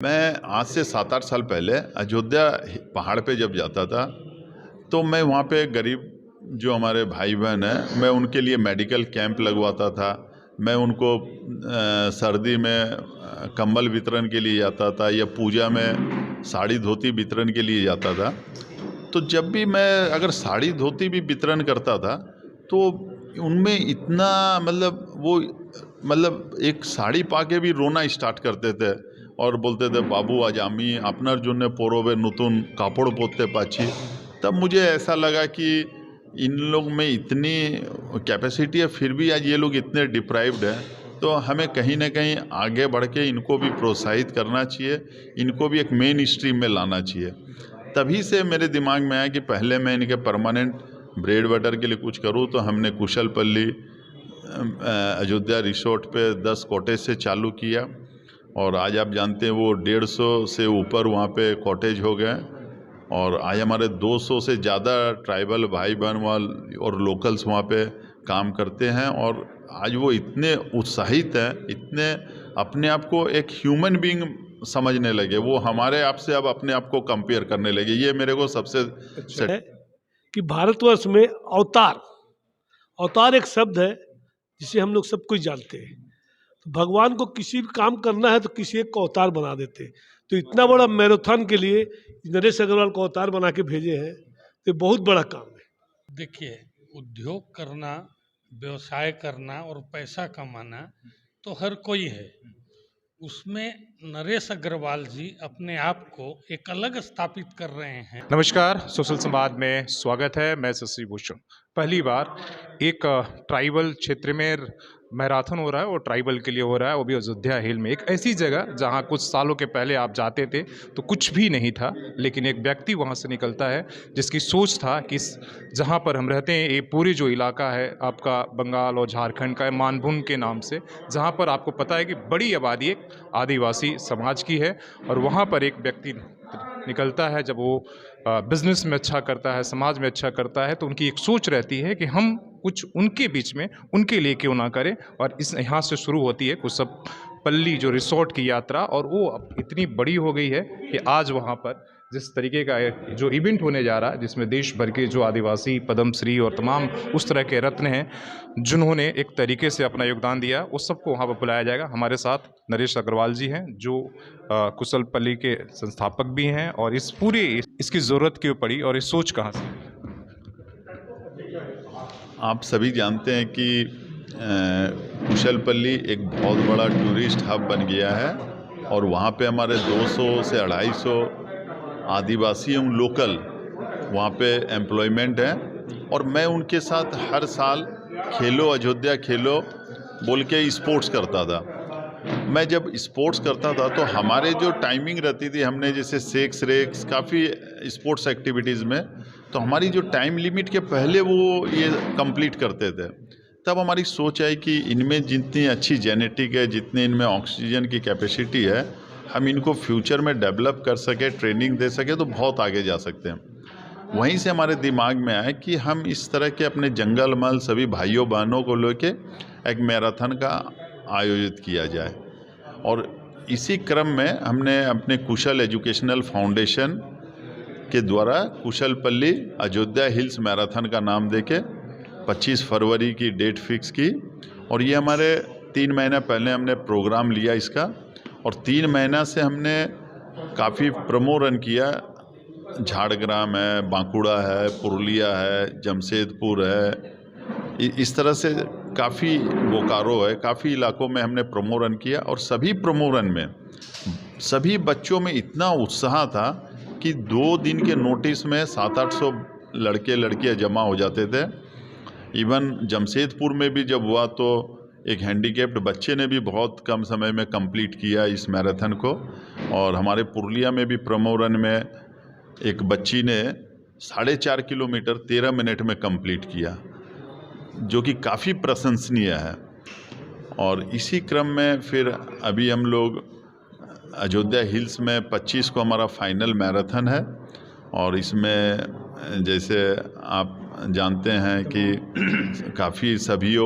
मैं आज से 7-8 साल पहले अयोध्या पहाड़ पे जब जाता था तो मैं वहाँ पे गरीब जो हमारे भाई बहन हैं, मैं उनके लिए मेडिकल कैंप लगवाता था। मैं उनको सर्दी में कंबल वितरण के लिए जाता था या पूजा में साड़ी धोती वितरण के लिए जाता था। तो जब भी मैं अगर साड़ी धोती भी वितरण करता था तो उनमें इतना एक साड़ी पाके भी रोना स्टार्ट करते थे और बोलते थे, बाबू आज आमी আপনার জন্য পরবে নতুন কাপড় পরতে পাচ্ছি। तब मुझे ऐसा लगा कि इन लोग में इतनी कैपेसिटी है, फिर भी आज ये लोग इतने डिप्राइव्ड हैं, तो हमें कहीं ना कहीं आगे बढ़ के इनको भी प्रोत्साहित करना चाहिए, इनको भी एक मेन स्ट्रीम में लाना चाहिए। तभी से मेरे दिमाग में आया कि पहले मैं इनके परमानेंट ब्रेड बटर के लिए कुछ करूँ। तो हमने कुशलपल्ली अयोध्या रिसोर्ट पे 10 कॉटेज से चालू किया और आज आप जानते हैं वो 150 से ऊपर वहाँ पे कॉटेज हो गए और आज हमारे 200 से ज़्यादा ट्राइबल भाई बहन और लोकल्स वहाँ पे काम करते हैं। और आज वो इतने उत्साहित हैं, इतने अपने आप को एक ह्यूमन बीइंग समझने लगे, वो हमारे आप से अब अपने आप को कंपेयर करने लगे। ये मेरे को सबसे अच्छा है कि भारतवर्ष में अवतार अवतार एक शब्द है जिसे हम लोग सब कुछ जानते हैं। तो भगवान को किसी भी काम करना है तो किसी एक को अवतार बना देते हैं। तो इतना बड़ा मैराथन के लिए नरेश अग्रवाल को अवतार बना के भेजे हैं, तो बहुत बड़ा काम है। देखिए, उद्योग करना, व्यवसाय करना और पैसा कमाना तो हर कोई है। उसमें नरेश अग्रवाल जी अपने आप को एक अलग स्थापित कर रहे हैं। नमस्कार, सोशल संवाद में स्वागत है। मैं शशि भूषण। पहली बार एक ट्राइबल क्षेत्र में मैराथन हो रहा है और ट्राइबल के लिए हो रहा है, वो भी अयोध्या हिल में, एक ऐसी जगह जहां कुछ सालों के पहले आप जाते थे तो कुछ भी नहीं था, लेकिन एक व्यक्ति वहां से निकलता है जिसकी सोच था कि जहां पर हम रहते हैं, ये पूरी जो इलाका है आपका बंगाल और झारखंड का, मानभूम के नाम से, जहां पर आपको पता है कि बड़ी आबादी एक आदिवासी समाज की है। और वहां पर एक व्यक्ति निकलता है, जब वो बिजनेस में अच्छा करता है, समाज में अच्छा करता है, तो उनकी एक सोच रहती है कि हम कुछ उनके बीच में उनके लिए क्यों ना करें। और इस यहाँ से शुरू होती है कुशलपल्ली जो रिसोर्ट की यात्रा, और वो अब इतनी बड़ी हो गई है कि आज वहाँ पर जिस तरीके का जो इवेंट होने जा रहा है, जिसमें देश भर के जो आदिवासी पद्मश्री और तमाम उस तरह के रत्न हैं जिन्होंने एक तरीके से अपना योगदान दिया, उस सबको वहाँ पर बुलाया जाएगा। हमारे साथ नरेश अग्रवाल जी हैं जो कुशलपल्ली के संस्थापक भी हैं, और इस पूरे इसकी ज़रूरत क्यों पड़ी और इस सोच कहाँ से? आप सभी जानते हैं कि कुशलपल्ली एक बहुत बड़ा टूरिस्ट हब बन गया है और वहाँ पे हमारे 200 से 250 आदिवासी एवं लोकल वहाँ पे एम्प्लॉयमेंट है। और मैं उनके साथ हर साल खेलो अयोध्या खेलो बोल के स्पोर्ट्स करता था। मैं जब स्पोर्ट्स करता था तो हमारे जो टाइमिंग रहती थी, हमने जैसे सेक्स रेक्स काफ़ी स्पोर्ट्स एक्टिविटीज़ में, तो हमारी जो टाइम लिमिट के पहले वो ये कंप्लीट करते थे। तब हमारी सोच आई कि इनमें जितनी अच्छी जेनेटिक है, जितनी इनमें ऑक्सीजन की कैपेसिटी है, हम इनको फ्यूचर में डेवलप कर सके, ट्रेनिंग दे सके तो बहुत आगे जा सकते हैं। वहीं से हमारे दिमाग में आया कि हम इस तरह के अपने जंगल मल सभी भाइयों बहनों को लेके एक मैराथन का आयोजित किया जाए। और इसी क्रम में हमने अपने कुशल एजुकेशनल फाउंडेशन के द्वारा कुशलपल्ली अयोध्या हिल्स मैराथन का नाम देके 25 फरवरी की डेट फिक्स की। और ये हमारे 3 महीना पहले हमने प्रोग्राम लिया इसका, और 3 महीना से हमने काफ़ी प्रोमो रन किया। झाड़ग्राम है, बांकुड़ा है, पुरुलिया है, जमशेदपुर है, इस तरह से काफ़ी बोकारो है, काफ़ी इलाकों में हमने प्रोमो रन किया। और सभी प्रोमो रन में सभी बच्चों में इतना उत्साह था कि 2 दिन के नोटिस में 700-800 लड़के लड़कियां जमा हो जाते थे। इवन जमशेदपुर में भी जब हुआ तो एक हैंडीकैप्ड बच्चे ने भी बहुत कम समय में कंप्लीट किया इस मैराथन को। और हमारे पुरुलिया में भी प्रोमो रन में एक बच्ची ने 4.5 किलोमीटर 13 मिनट में कंप्लीट किया, जो कि काफ़ी प्रशंसनीय है। और इसी क्रम में फिर अभी हम लोग अयोध्या हिल्स में 25 को हमारा फाइनल मैराथन है। और इसमें जैसे आप जानते हैं कि काफ़ी सभी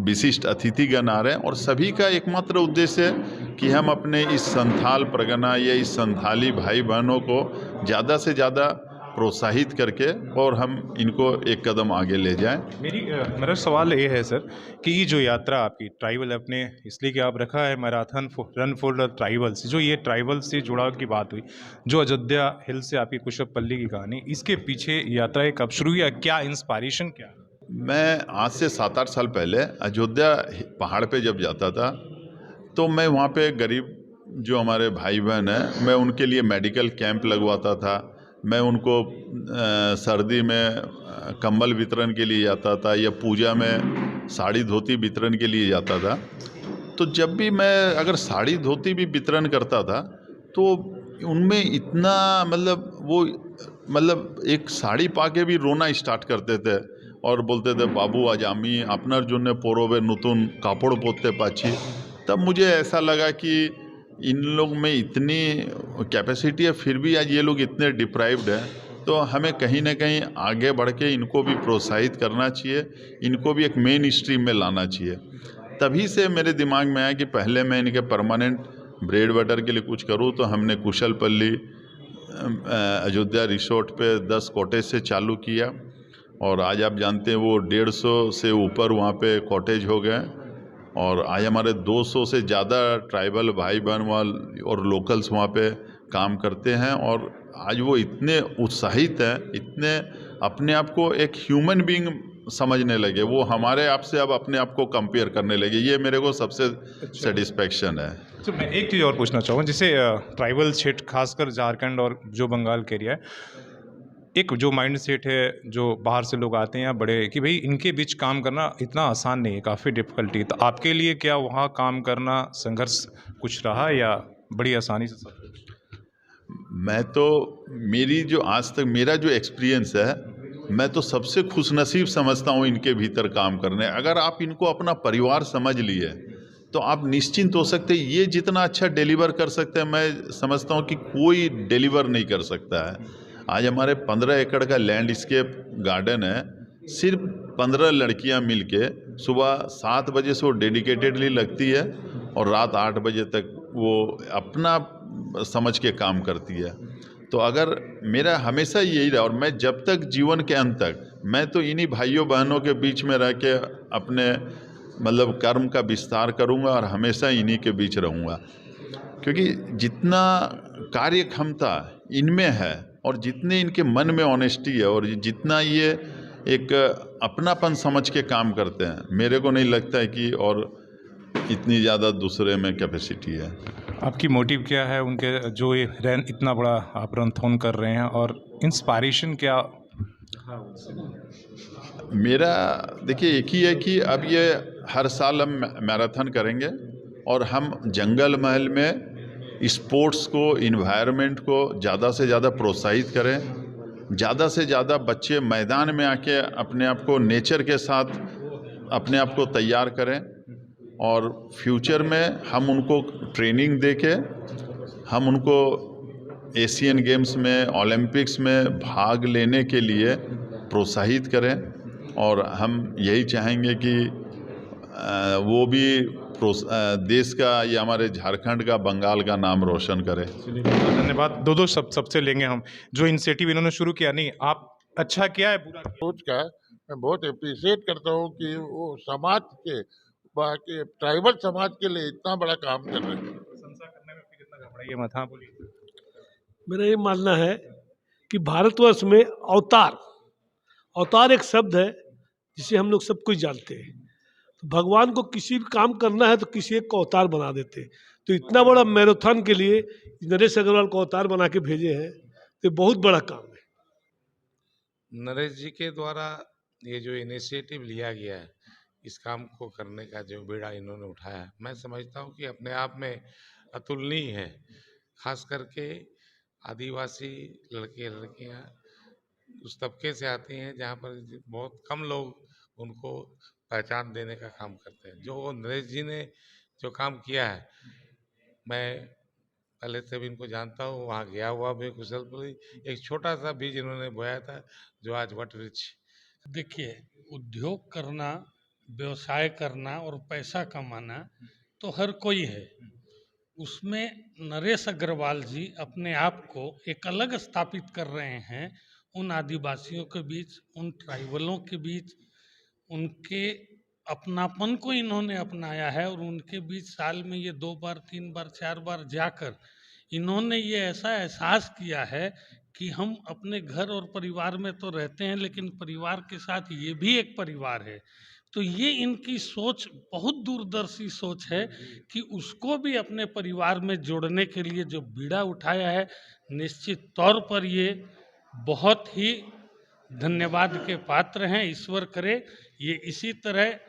विशिष्ट अतिथिगण आ रहे हैं, और सभी का एकमात्र उद्देश्य है कि हम अपने इस संथाल परगना या इस संथाली भाई बहनों को ज़्यादा से ज़्यादा प्रोत्साहित करके और हम इनको एक कदम आगे ले जाएं। मेरा सवाल ये है सर कि ये जो यात्रा आपकी ट्राइबल अपने इसलिए कि आप रखा है marathon run for the tribals, जो ये ट्राइबल से जुड़ाव की बात हुई, जो अयोध्या हिल से आपकी कुशपल्ली की कहानी, इसके पीछे यात्रा ये कब शुरू हुई या क्या इंस्पायरेशन क्या? मैं आज से 7-8 साल पहले अयोध्या पहाड़ पे जब जाता था तो मैं वहाँ पे गरीब जो हमारे भाई बहन हैं, मैं उनके लिए मेडिकल कैंप लगवाता था। मैं उनको सर्दी में कंबल वितरण के लिए जाता था या पूजा में साड़ी धोती वितरण के लिए जाता था। तो जब भी मैं अगर साड़ी धोती भी वितरण करता था तो उनमें इतना मतलब एक साड़ी पाके भी रोना स्टार्ट करते थे और बोलते थे, बाबू आज आमी আপনার জন্য পরবে নতুন কাপড় পরতে পাচ্ছি। तब मुझे ऐसा लगा कि इन लोग में इतनी कैपेसिटी है, फिर भी आज ये लोग इतने डिप्राइव्ड हैं, तो हमें कहीं ना कहीं आगे बढ़ के इनको भी प्रोत्साहित करना चाहिए, इनको भी एक मेन स्ट्रीम में लाना चाहिए। तभी से मेरे दिमाग में आया कि पहले मैं इनके परमानेंट ब्रेड बटर के लिए कुछ करूँ। तो हमने कुशलपल्ली अयोध्या रिसोर्ट पे 10 कॉटेज से चालू किया और आज आप जानते हैं वो 150 से ऊपर वहाँ पे कॉटेज हो गए और आज हमारे 200 से ज़्यादा ट्राइबल भाई बहन वहाँ और लोकल्स वहाँ पे काम करते हैं और आज वो इतने उत्साहित हैं, इतने अपने आप को एक ह्यूमन बीइंग समझने लगे, वो हमारे आप से अब अपने आप को कंपेयर करने लगे। ये मेरे को सबसे सेटिस्फेक्शन है। तो मैं एक चीज़ और पूछना चाहूँगा, जैसे ट्राइबल क्षेत्र खासकर झारखंड और जो बंगाल के एरिया है, एक जो माइंड सेट है जो बाहर से लोग आते हैं बड़े कि भाई इनके बीच काम करना इतना आसान नहीं है, काफ़ी डिफ़िकल्टी। तो आपके लिए क्या वहाँ काम करना संघर्ष कुछ रहा या बड़ी आसानी से सब कुछ? मैं तो मेरी जो आज तक मेरा जो एक्सपीरियंस है, मैं तो सबसे खुशनसीब समझता हूँ इनके भीतर काम करने। अगर आप इनको अपना परिवार समझ लिए तो आप निश्चिंत हो सकते हैं, ये जितना अच्छा डिलीवर कर सकते हैं मैं समझता हूँ कि कोई डिलीवर नहीं कर सकता है। आज हमारे 15 एकड़ का लैंडस्केप गार्डन है, सिर्फ 15 लड़कियां मिलके सुबह 7 बजे से वो डेडिकेटेडली लगती है और रात 8 बजे तक वो अपना समझ के काम करती है। तो अगर मेरा हमेशा यही रहा और मैं जब तक जीवन के अंत तक मैं तो इन्हीं भाइयों बहनों के बीच में रह के अपने कर्म का विस्तार करूंगा और हमेशा इन्हीं के बीच रहूंगा, क्योंकि जितना कार्य क्षमता इनमें है और जितने इनके मन में ऑनेस्टी है और जितना ये एक अपनापन समझ के काम करते हैं, मेरे को नहीं लगता है कि और इतनी ज़्यादा दूसरे में कैपेसिटी है। आपकी मोटिव क्या है उनके जो ये रन इतना बड़ा आप रन कर रहे हैं और इंस्पायरेशन क्या? मेरा देखिए एक ही है कि अब ये हर साल हम मैराथन करेंगे और हम जंगल महल में स्पोर्ट्स को, इन्वायरमेंट को ज़्यादा से ज़्यादा प्रोत्साहित करें। ज़्यादा से ज़्यादा बच्चे मैदान में आके अपने आप को नेचर के साथ अपने आप को तैयार करें और फ्यूचर में हम उनको ट्रेनिंग देके हम उनको एशियन गेम्स में, ओलंपिक्स में भाग लेने के लिए प्रोत्साहित करें और हम यही चाहेंगे कि वो भी देश का या हमारे झारखंड का, बंगाल का नाम रोशन करें। धन्यवाद। दो सबसे लेंगे हम, जो इनिशिएटिव इन्होंने शुरू किया, नहीं आप अच्छा किया है पूरा सोच का मैं बहुत अप्रिशिएट करता हूँ कि वो समाज के बाकी ट्राइबल समाज के लिए इतना बड़ा काम कर रहे हैं। प्रशंसा करने में आपकी कितना घबराइए मत। हाँ बोलिए। मेरा ये मानना है कि भारतवर्ष में अवतार एक शब्द है जिसे हम लोग सब कुछ जानते हैं। तो भगवान को किसी भी काम करना है तो किसी एक को अवतार बना देते हैं। तो इतना बड़ा मैराथन के लिए नरेश अग्रवाल को अवतार बना के भेजे हैं, तो बहुत बड़ा काम है। नरेश जी के द्वारा ये जो इनिशिएटिव लिया गया है, इस काम को करने का जो बीड़ा इन्होंने उठाया है, मैं समझता हूँ कि अपने आप में अतुलनीय है। खास करके आदिवासी लड़के लड़कियाँ उस तबके से आती हैं जहाँ पर बहुत कम लोग उनको पहचान देने का काम करते हैं। जो नरेश जी ने जो काम किया है, मैं पहले से भी इनको जानता हूँ, वहाँ गया हुआ भी कुशलपुरी। एक छोटा सा बीज इन्होंने बोया था जो आज वट वृक्ष। देखिए, उद्योग करना, व्यवसाय करना और पैसा कमाना तो हर कोई है, उसमें नरेश अग्रवाल जी अपने आप को एक अलग स्थापित कर रहे हैं उन आदिवासियों के बीच, उन ट्राइबलों के बीच। उनके अपनापन को इन्होंने अपनाया है और उनके बीच साल में ये 2 बार 3 बार 4 बार जाकर इन्होंने ये ऐसा एहसास किया है कि हम अपने घर और परिवार में तो रहते हैं, लेकिन परिवार के साथ ये भी एक परिवार है। तो ये इनकी सोच बहुत दूरदर्शी सोच है कि उसको भी अपने परिवार में जोड़ने के लिए जो बीड़ा उठाया है, निश्चित तौर पर ये बहुत ही धन्यवाद के पात्र हैं। ईश्वर करे ये इसी तरह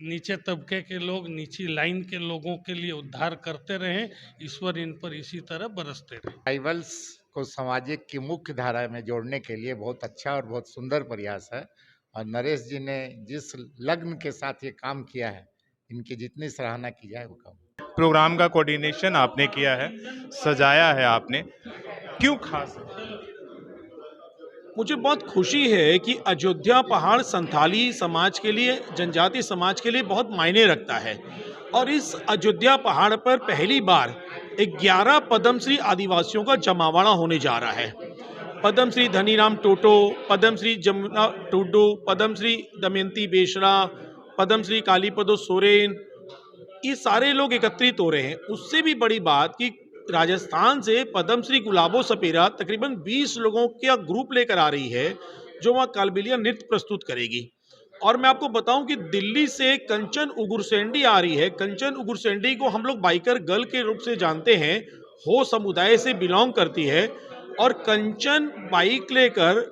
नीचे तबके के लोग, नीची लाइन के लोगों के लिए उद्धार करते रहें। ईश्वर इन पर इसी तरह बरसते रहें। ट्राइबल्स को सामाजिक की मुख्य धारा में जोड़ने के लिए बहुत अच्छा और बहुत सुंदर प्रयास है, और नरेश जी ने जिस लग्न के साथ ये काम किया है, इनकी जितनी सराहना की जाए वो कम। प्रोग्राम का कोऑर्डिनेशन आपने किया है, सजाया है आपने, क्यों खास है? मुझे बहुत खुशी है कि अयोध्या पहाड़ संथाली समाज के लिए, जनजाति समाज के लिए बहुत मायने रखता है, और इस अयोध्या पहाड़ पर पहली बार 11 पद्मश्री आदिवासियों का जमावड़ा होने जा रहा है। पद्मश्री धनीराम टोटो, पद्मश्री जमुना टुडू, पद्मश्री दमयंती बेसरा, पद्मश्री कालीपदो सोरेन, ये सारे लोग एकत्रित हो रहे हैं। उससे भी बड़ी बात कि राजस्थान से पद्मश्री गुलाबो सपेरा तकरीबन 20 लोगों का ग्रुप लेकर आ रही है, जो वहाँ कालबेलिया नृत्य प्रस्तुत करेगी। और मैं आपको बताऊं कि दिल्ली से कंचन उगुरसेंडी आ रही है। कंचन उगुरसेंडी को हम लोग बाइकर गर्ल के रूप से जानते हैं, हो समुदाय से बिलोंग करती है, और कंचन बाइक लेकर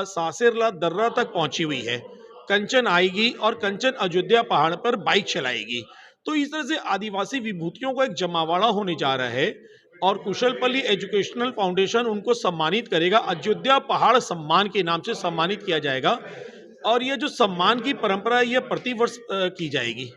सासेरला दर्रा तक पहुंची हुई है। कंचन आएगी और कंचन अयोध्या पहाड़ पर बाइक चलाएगी। तो इस तरह से आदिवासी विभूतियों का एक जमावड़ा होने जा रहा है, और कुशलपल्ली एजुकेशनल फाउंडेशन उनको सम्मानित करेगा। अयोध्या पहाड़ सम्मान के नाम से सम्मानित किया जाएगा, और ये जो सम्मान की परंपरा है, ये प्रतिवर्ष की जाएगी।